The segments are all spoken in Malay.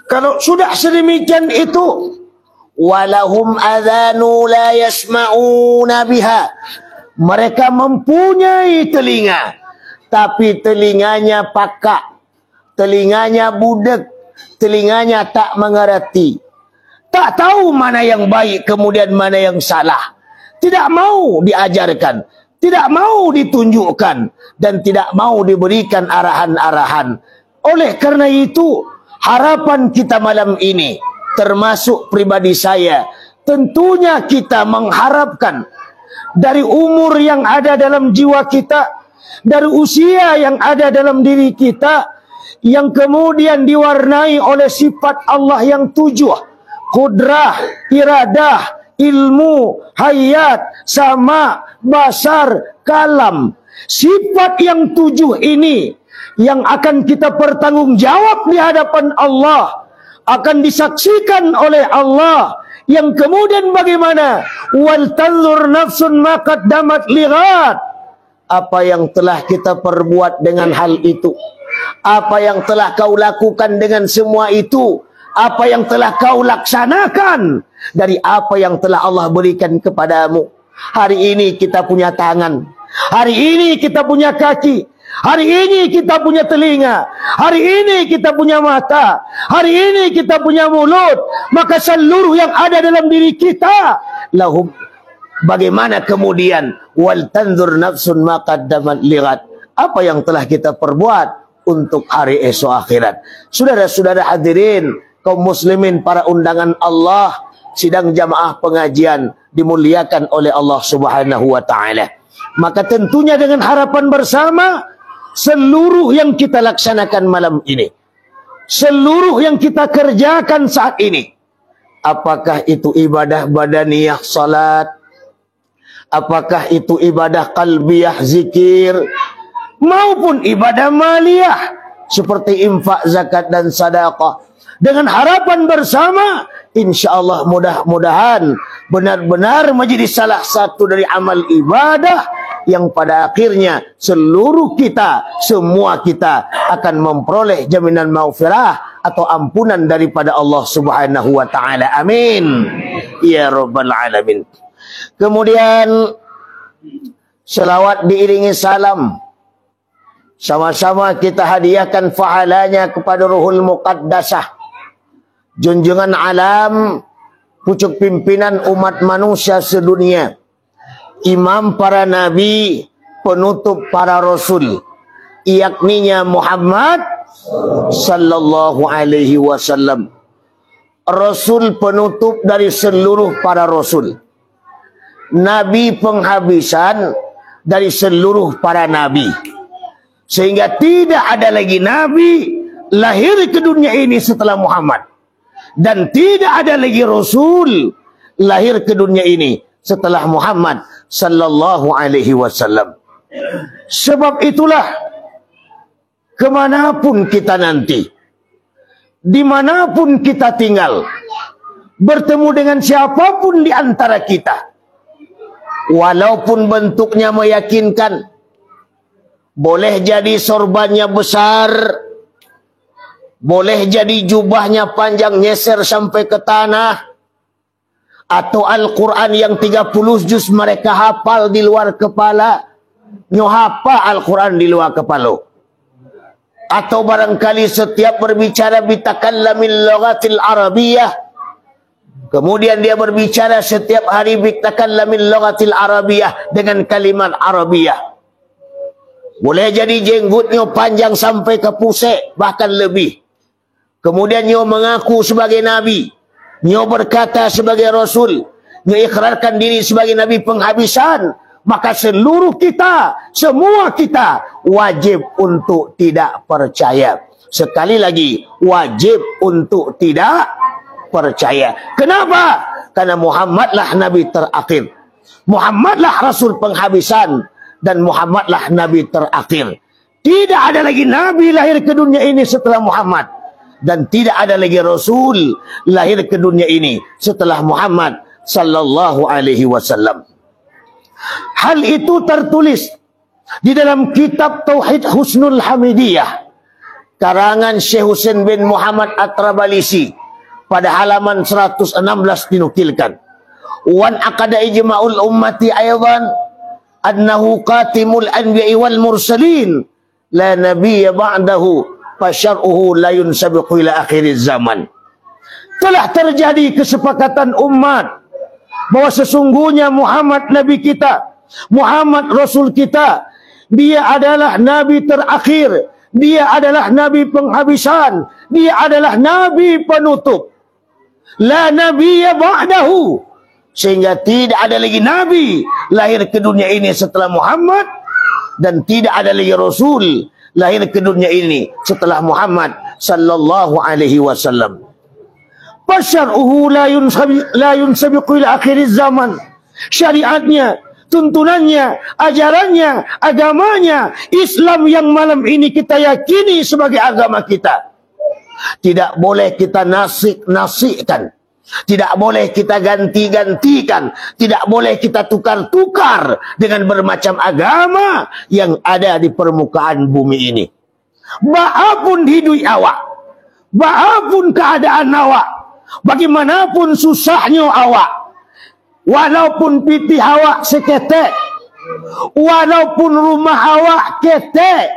Kalau sudah sedemikian itu, walahum adhanu la yasma'una biha. Mereka mempunyai telinga, tapi telinganya pakak, telinganya budek, telinganya tak mengerti, tak tahu mana yang baik kemudian mana yang salah, tidak mau diajarkan, tidak mau ditunjukkan, dan tidak mau diberikan arahan-arahan. Oleh karena itu, harapan kita malam ini, termasuk pribadi saya, tentunya kita mengharapkan dari umur yang ada dalam jiwa kita, dari usia yang ada dalam diri kita, yang kemudian diwarnai oleh sifat Allah yang 7, kudrah, iradah, ilmu, hayat, sama, basar, kalam. Sifat yang 7 ini yang akan kita pertanggungjawab di hadapan Allah, akan disaksikan oleh Allah, yang kemudian bagaimana? Wal tanzur nafsun ma qaddamat lighat. Apa yang telah kita perbuat dengan hal itu? Apa yang telah kau lakukan dengan semua itu? Apa yang telah kau laksanakan dari apa yang telah Allah berikan kepadamu? Hari ini kita punya tangan, hari ini kita punya kaki, hari ini kita punya telinga, hari ini kita punya mata, hari ini kita punya mulut. Maka seluruh yang ada dalam diri kita, lahum, bagaimana kemudian wal tanzur nafsun ma qaddamat lighat. Apa yang telah kita perbuat untuk hari esok akhirat. Saudara-saudara hadirin, kaum muslimin, para undangan Allah, sidang jamaah pengajian dimuliakan oleh Allah Subhanahu wa taala. Maka tentunya dengan harapan bersama, seluruh yang kita laksanakan malam ini, seluruh yang kita kerjakan saat ini, apakah itu ibadah badaniyah salat, apakah itu ibadah qalbiyah zikir, maupun ibadah maliyah seperti infak, zakat dan sedekah, dengan harapan bersama, insyaallah mudah-mudahan benar-benar menjadi salah satu dari amal ibadah yang pada akhirnya seluruh kita, semua kita akan memperoleh jaminan maghfirah atau ampunan daripada Allah Subhanahu wa taala. Amin ya rabbal alamin. Kemudian selawat diiringi salam, sama-sama kita hadiahkan pahalanya kepada Ruhul Muqaddasah, junjungan alam, pucuk pimpinan umat manusia sedunia, imam para nabi, penutup para rasul, yakninya Muhammad sallallahu alaihi wasallam, rasul penutup dari seluruh para rasul, nabi penghabisan dari seluruh para nabi, sehingga tidak ada lagi nabi lahir ke dunia ini setelah Muhammad, dan tidak ada lagi rasul lahir ke dunia ini setelah Muhammad sallallahu alaihi wasallam. Sebab itulah, kemanapun kita nanti, dimanapun kita tinggal, bertemu dengan siapapun di antara kita, walaupun bentuknya meyakinkan, boleh jadi sorbannya besar, boleh jadi jubahnya panjang nyeser sampai ke tanah, atau Al-Quran yang 30 juz mereka hafal di luar kepala, nyohapa Al-Quran di luar kepala, atau barangkali setiap berbicara bitakallamil lughatil arabiyah, kemudian dia berbicara setiap hari bitakallamil lughatil arabiyah dengan kalimat arabiyah. Boleh jadi jenggotnya panjang sampai ke pusek, bahkan lebih. Kemudian nyo mengaku sebagai nabi, nyo berkata sebagai rasul, nyo ikrarkan diri sebagai nabi penghabisan. Maka seluruh kita, semua kita wajib untuk tidak percaya. Sekali lagi, wajib untuk tidak percaya. Kenapa? Karena Muhammadlah nabi terakhir, Muhammadlah rasul penghabisan, dan Muhammadlah nabi terakhir. Tidak ada lagi nabi lahir ke dunia ini setelah Muhammad, dan tidak ada lagi rasul lahir ke dunia ini setelah Muhammad sallallahu alaihi wasallam. Hal itu tertulis di dalam kitab Tauhid Husnul Hamidiyah, karangan Syekh Husain bin Muhammad At-Trabalisi pada halaman 116 dinukilkan. Wan aqada ijma'ul ummati aydan annahu qatimul anbiya'i wal mursalin la nabiyya ba'dahu fasyar'uhu la yunsabiqu ila akhiriz zaman. Telah terjadi kesepakatan umat bahwa sesungguhnya Muhammad Nabi kita, Muhammad Rasul kita, dia adalah Nabi terakhir, dia adalah Nabi penghabisan, dia adalah Nabi penutup. La nabiyya ba'dahu, sehingga tidak ada lagi Nabi lahir ke dunia ini setelah Muhammad, dan tidak ada lagi Rasul lahir ke dunia ini setelah Muhammad sallallahu alaihi wasallam. Fasyar'uhu la yunsabiqu ila akhiriz zaman. Syariatnya, tuntunannya, ajarannya, agamanya, Islam yang malam ini kita yakini sebagai agama kita, tidak boleh kita nasik-nasikkan, tidak boleh kita ganti-gantikan, tidak boleh kita tukar-tukar dengan bermacam agama yang ada di permukaan bumi ini. Ba'apun hidup awak, ba'apun keadaan awak, bagaimanapun susahnya awak, walaupun pitih awak seketek, walaupun rumah awak ketek,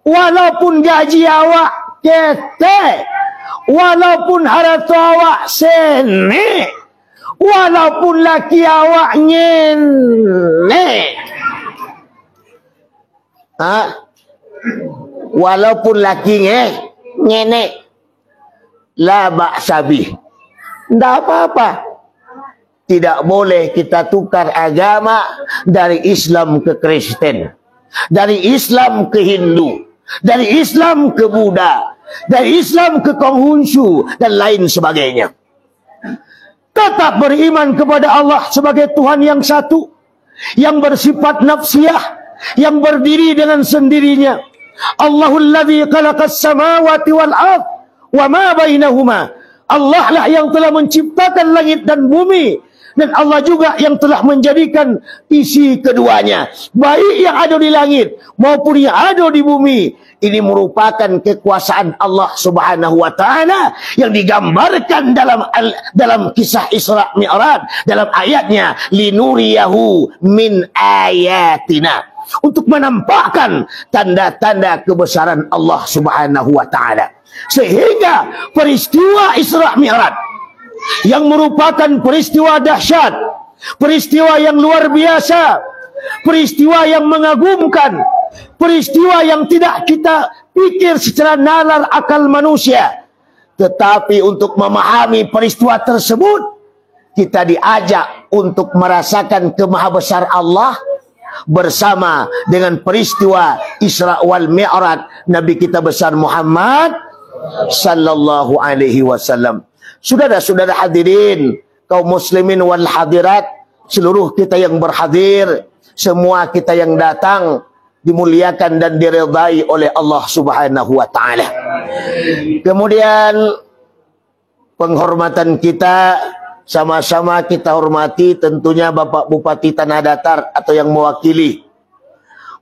walaupun gaji awak ketek, walaupun harta awak senek, walaupun laki awak nyenek, walaupun laki nyenek, la ba'sabi, tidak apa-apa. Tidak boleh kita tukar agama dari Islam ke Kristen, dari Islam ke Hindu, dari Islam ke Buddha, dari Islam ke Konghucu, dan lain sebagainya. Tetap beriman kepada Allah sebagai Tuhan yang satu, yang bersifat nafsiyah, yang berdiri dengan sendirinya. Allahul ladzi khalaqas samawati wal ardh wa ma bainahuma. Allah lah yang telah menciptakan langit dan bumi, dan Allah juga yang telah menjadikan isi keduanya, baik yang ada di langit maupun yang ada di bumi. Ini merupakan kekuasaan Allah Subhanahu wa taala yang digambarkan dalam kisah Isra Mi'raj, dalam ayatnya linuriyahu min ayatina, untuk menampakkan tanda-tanda kebesaran Allah Subhanahu wa taala. Sehingga peristiwa Isra Mi'raj yang merupakan peristiwa dahsyat, peristiwa yang luar biasa, peristiwa yang mengagumkan, peristiwa yang tidak kita pikir secara nalar akal manusia. Tetapi untuk memahami peristiwa tersebut, kita diajak untuk merasakan kemahabesar Allah bersama dengan peristiwa Isra wal Mi'raj Nabi kita besar Muhammad sallallahu alaihi wasallam. Saudara-saudara hadirin, kaum muslimin wal hadirat, seluruh kita yang berhadir, semua kita yang datang, dimuliakan dan diridai oleh Allah Subhanahu wa taala. Kemudian penghormatan kita sama-sama kita hormati tentunya Bapak Bupati Tanah Datar atau yang mewakili.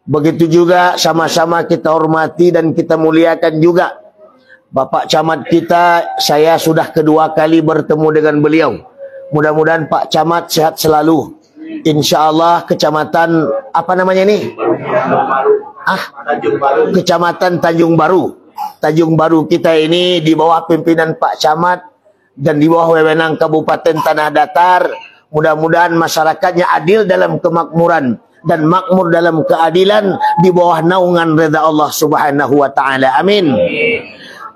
Begitu juga sama-sama kita hormati dan kita muliakan juga Bapak Camat kita. Saya sudah kedua kali bertemu dengan beliau. Mudah-mudahan Pak Camat sehat selalu. Insya Allah kecamatan apa namanya ini? Kecamatan Tanjung Baru. Tanjung Baru kita ini di bawah pimpinan Pak Camat dan di bawah wewenang Kabupaten Tanah Datar. Mudah-mudahan masyarakatnya adil dalam kemakmuran dan makmur dalam keadilan di bawah naungan reda Allah Subhanahu wa taala. Amin.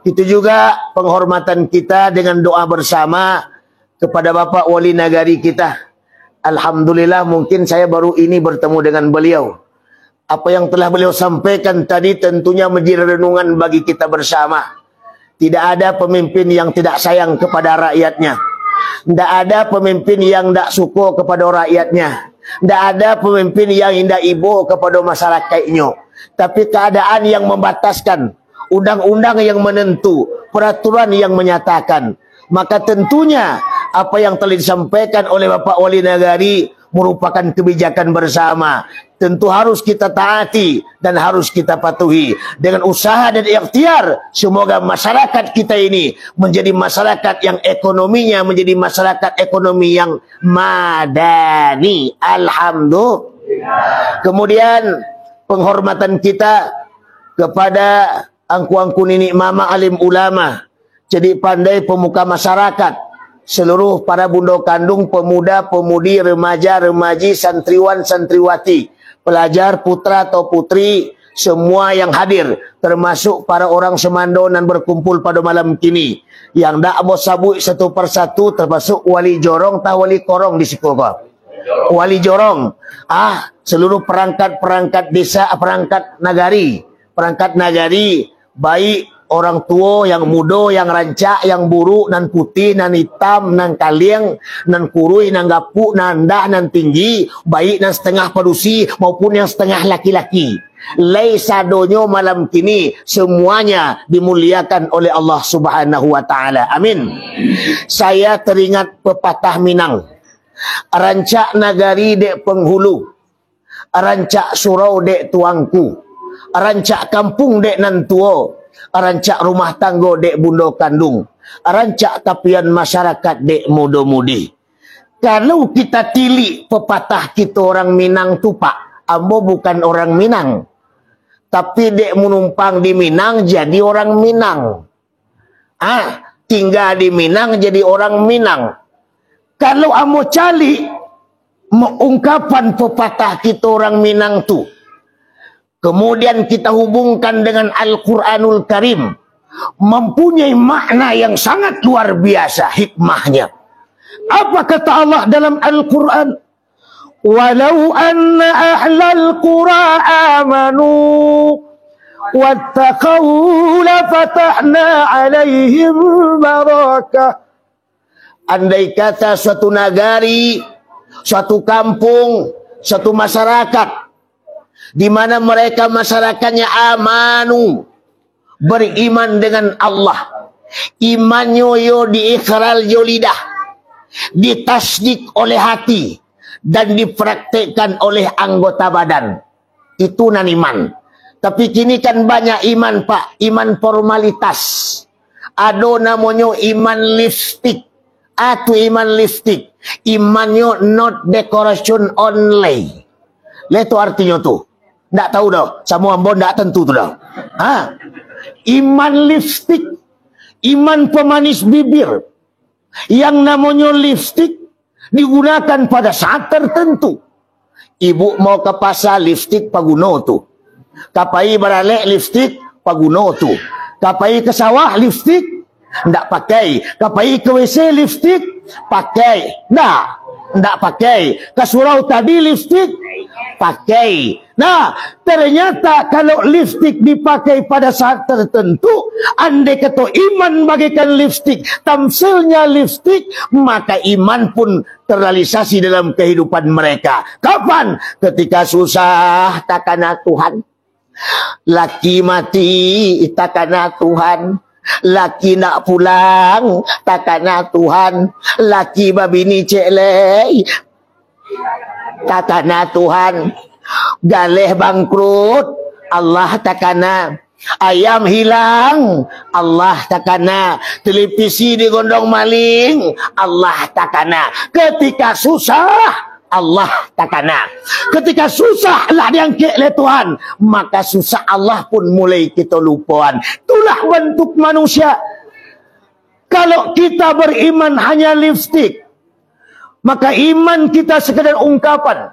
Itu juga penghormatan kita dengan doa bersama kepada Bapak Wali Nagari kita. Alhamdulillah mungkin saya baru ini bertemu dengan beliau. Apa yang telah beliau sampaikan tadi tentunya menjadi renungan bagi kita bersama. Tidak ada pemimpin yang tidak sayang kepada rakyatnya. Tidak ada pemimpin yang tidak suka kepada rakyatnya. Tidak ada pemimpin yang indah ibu kepada masyarakatnya. Tapi keadaan yang membataskan, undang-undang yang menentu, peraturan yang menyatakan. Maka tentunya apa yang telah disampaikan oleh Bapak Wali Nagari merupakan kebijakan bersama. Tentu harus kita taati dan harus kita patuhi. Dengan usaha dan ikhtiar, semoga masyarakat kita ini menjadi masyarakat yang ekonominya menjadi masyarakat ekonomi yang madani. Alhamdulillah. Kemudian penghormatan kita kepada angku-angku nini mama alim ulama, jadi pandai pemuka masyarakat, seluruh para bundo kandung, pemuda, pemudi, remaja, remaji, santriwan, santriwati, pelajar, putra atau putri, semua yang hadir, termasuk para orang semando dan berkumpul pada malam kini, yang dak mau sabuk satu persatu, termasuk wali jorong tah wali korong di sekolah. Wali jorong, seluruh perangkat desa, perangkat nagari, baik orang tua, yang muda, yang rancak, yang buruk, nan putih, nan hitam, nan kaliang, nan kurui, nan gapuk, nan dah, nan tinggi, baik nan setengah padusi maupun yang setengah laki-laki. Laisa donyo malam kini semuanya dimuliakan oleh Allah Subhanahu wa taala. Amin. Saya teringat pepatah Minang. Rancak nagari dek penghulu, rancak surau dek tuangku, rancak kampung dek nantuo, rancak rumah tanggo dek bundo kandung, rancak tapian masyarakat dek mudo-mudi. Kalau kita tilik pepatah kita orang Minang tu pak, ambo bukan orang Minang, tapi dek menumpang di Minang jadi orang Minang. Tinggal di Minang jadi orang Minang. Kalau ambo cali ungkapan pepatah kita orang Minang tu, kemudian kita hubungkan dengan Al-Quranul Karim, mempunyai makna yang sangat luar biasa hikmahnya. Apa kata Allah dalam Al-Quran? Walau anna ahlal qura amanu wattaqaw lafatahna alaihim barakah. Andai kata suatu nagari, suatu kampung, suatu masyarakat di mana mereka masyarakatnya amanu, beriman dengan Allah, imannya yo diikrar yo lidah, ditasdik oleh hati dan dipraktekkan oleh anggota badan, itu nan iman. Tapi kini kan banyak iman pak, iman formalitas, ada namanya iman lipstick. Atau iman lipstick, imannya not decoration only. Itu artinya tu. Ndak tahu dah. Semua ambon ndak tentu tu dah. Iman lipstick, iman pemanis bibir. Yang namanya lipstick digunakan pada saat tertentu. Ibu mau ke pasar lipstick paguno tu. Kapai baralek lipstick paguno tu. Kapai ke sawah lipstick ndak pakai. Kapai ke WC lipstick pakai. Ndak pakai. Ke surau tadi lipstick pakai. Nah, ternyata kalau lipstick dipakai pada saat tertentu, andai kata iman bagaikan lipstick, tamsilnya lipstick, maka iman pun terrealisasi dalam kehidupan mereka. Kapan? Ketika susah takana Tuhan. Laki mati takana Tuhan. Laki nak pulang takana Tuhan. Laki babini celei takana Tuhan. Galeh bangkrut Allah takana. Ayam hilang Allah takana. Televisi digondong maling Allah takana. Ketika susah Allah takana. Ketika susah lah diangkat oleh Tuhan, maka susah Allah pun mulai kita lupaan. Itulah bentuk manusia. Kalau kita beriman hanya lipstick, maka iman kita sekadar ungkapan.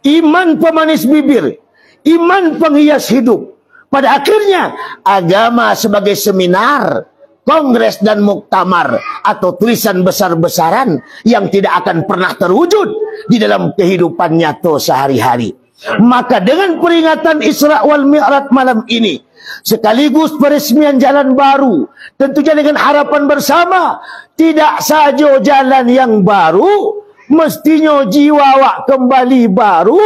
Iman pemanis bibir, iman penghias hidup. Pada akhirnya agama sebagai seminar, kongres dan muktamar, atau tulisan besar-besaran yang tidak akan pernah terwujud di dalam kehidupan nyata sehari-hari. Maka dengan peringatan Isra wal Mi'raj malam ini, sekaligus peresmian jalan baru, tentunya dengan harapan bersama, tidak saja jalan yang baru, mestinya jiwa awak kembali baru,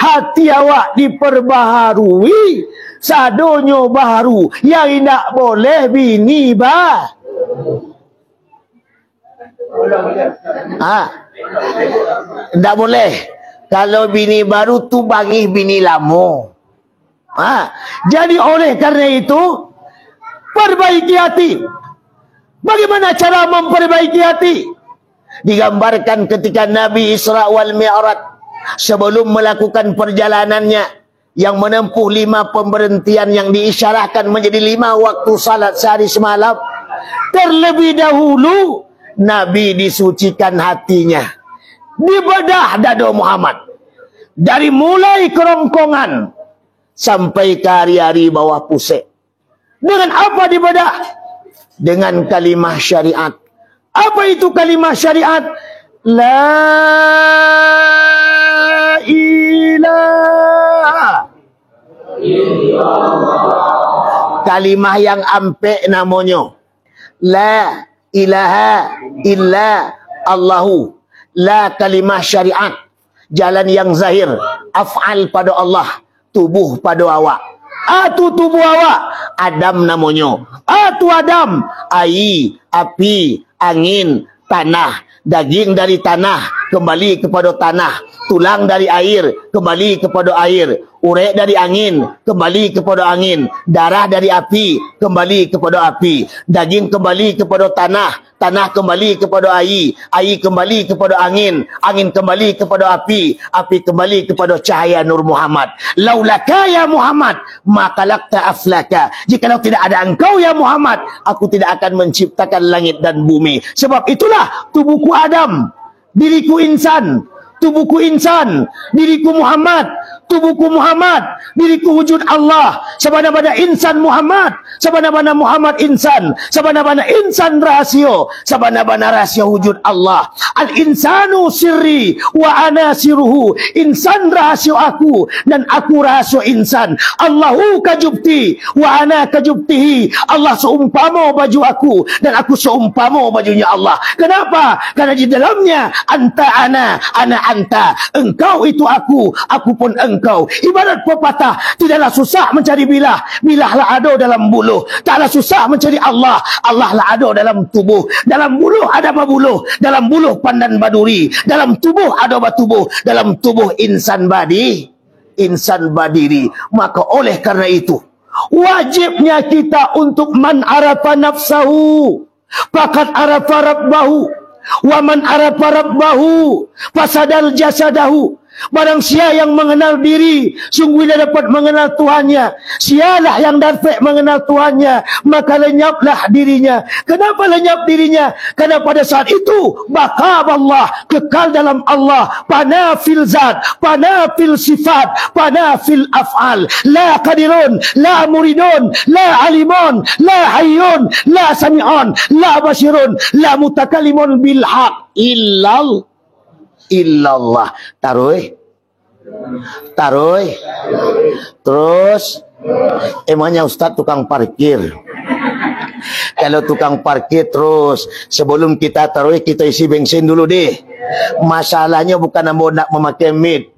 hati awak diperbaharui, sadonyo baru, yang tidak boleh bini bah. Tidak boleh. Kalau bini baru tu bagi bini lama. Jadi oleh karena itu, perbaiki hati. Bagaimana cara memperbaiki hati? Digambarkan ketika Nabi Isra wal Mi'raj, sebelum melakukan perjalanannya yang menempuh 5 pemberhentian yang diisyarahkan menjadi 5 waktu salat sehari semalam, terlebih dahulu Nabi disucikan hatinya, dibedah dada Muhammad dari mulai kerongkongan sampai ke hari-hari bawah pusat. Dengan apa dibedah? Dengan kalimah syariat. Apa itu kalimah syariat? La ilaha illallah. Kalimah yang ampe namanya. La ilaha illa Allahu. La kalimah syariat. Jalan yang zahir. Af'al pada Allah. Tubuh pada awak. Atu tubuh awak. Adam namanya. Atu Adam. Air, api, angin, tanah. Daging dari tanah kembali kepada tanah. Tulang dari air kembali kepada air. Urek dari angin kembali kepada angin. Darah dari api kembali kepada api. Daging kembali kepada tanah. Tanah kembali kepada air. Air kembali kepada angin. Angin kembali kepada api. Api kembali kepada cahaya Nur Muhammad. Laulaka ya Muhammad, makalakta aflaka. Jikalau tidak ada engkau ya Muhammad, aku tidak akan menciptakan langit dan bumi. Sebab itulah tubuhku Adam, diriku insan. Tubuhku insan, diriku Muhammad. Tubuhku Muhammad, diriku wujud Allah. Sabana-bana insan Muhammad, sabana-bana Muhammad insan, sabana-bana insan rahsia, sabana-bana rahsia wujud Allah. Al-insanu sirri wa ana siruhu. Insan rahsia aku dan aku rahsia insan. Allahu kajubti wa ana kajubtihi. Allah seumpama baju aku dan aku seumpama bajunya Allah. Kenapa? Karena di dalamnya anta ana anta. Engkau itu aku pun engkau. Ibarat pepatah, tidaklah susah mencari bilah, bilahlah ada dalam buluh. Taklah susah mencari Allah, Allah lah ada dalam tubuh. Dalam buluh ada babuluh, dalam buluh pandan baduri, dalam tubuh ada batubuh, dalam tubuh insan badiri. Maka oleh karena itu, wajibnya kita untuk man arafa nafsahu faqad arafa rabbahu. Wa man arafa rabbahu fasadal jasadahu. Barang siapa yang mengenal diri, sungguh dia dapat mengenal Tuhannya. Sialah yang dapat mengenal Tuhannya, maka lenyaplah dirinya. Kenapa lenyap dirinya? Karena pada saat itu baka Allah, kekal dalam Allah, pana fil zat, pana fil sifat, pana fil af'al. La qadirun, la muridun, la alimun, la hayyun, la sami'un, la basirun, la mutakalimun bil haq illallah. Taruh. Terus emangnya Ustaz tukang parkir. Kalau tukang parkir terus, sebelum kita taruh, kita isi bensin dulu deh. Masalahnya bukan nak memakai mit.